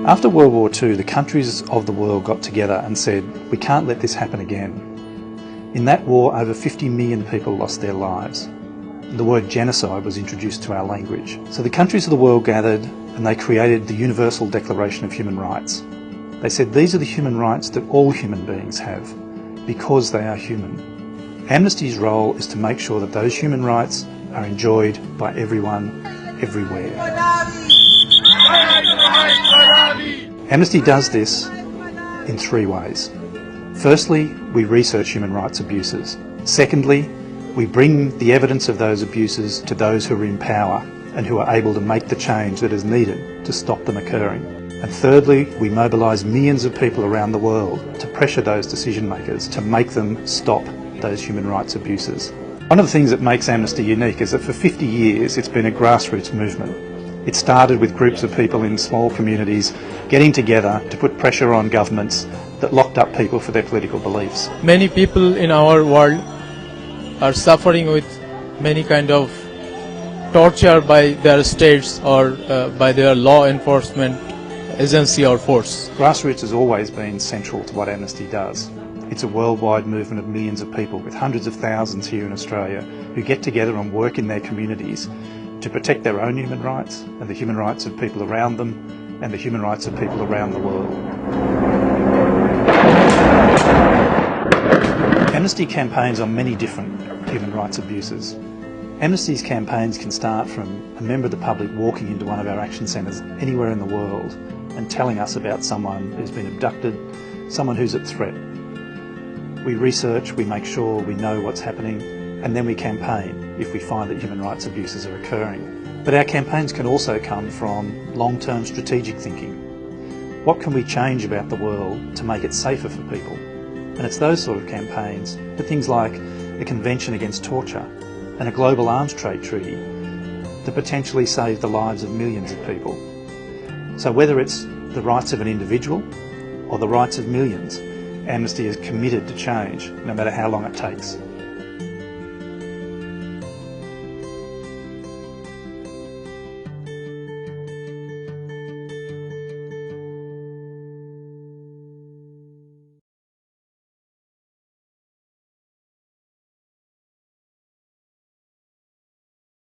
After World War II, the countries of the world got together and said, we can't let this happen again. In that war, over 50 million people lost their lives. The word genocide was introduced to our language. So the countries of the world gathered and they created the Universal Declaration of Human Rights. They said these are the human rights that all human beings have, because they are human. Amnesty's role is to make sure that those human rights are enjoyed by everyone, everywhere. Amnesty does this in three ways. Firstly, we research human rights abuses. Secondly, we bring the evidence of those abuses to those who are in power and who are able to make the change that is needed to stop them occurring. And thirdly, we mobilise millions of people around the world to pressure those decision makers to make them stop those human rights abuses. One of the things that makes Amnesty unique is that for 50 years it's been a grassroots movement. It started with groups of people in small communities getting together to put pressure on governments that locked up people for their political beliefs. Many people in our world are suffering with many kind of torture by their states or by their law enforcement agency or force. Grassroots has always been central to what Amnesty does. It's a worldwide movement of millions of people, with hundreds of thousands here in Australia, who get together and work in their communities to protect their own human rights and the human rights of people around them and the human rights of people around the world. Amnesty campaigns on many different human rights abuses. Amnesty's campaigns can start from a member of the public walking into one of our action centres anywhere in the world and telling us about someone who's been abducted, someone who's at threat. We research, we make sure we know what's happening, and then we campaign if we find that human rights abuses are occurring. But our campaigns can also come from long-term strategic thinking. What can we change about the world to make it safer for people? And it's those sort of campaigns, for things like the Convention Against Torture and a global arms trade treaty, that potentially save the lives of millions of people. So whether it's the rights of an individual or the rights of millions, Amnesty is committed to change, no matter how long it takes.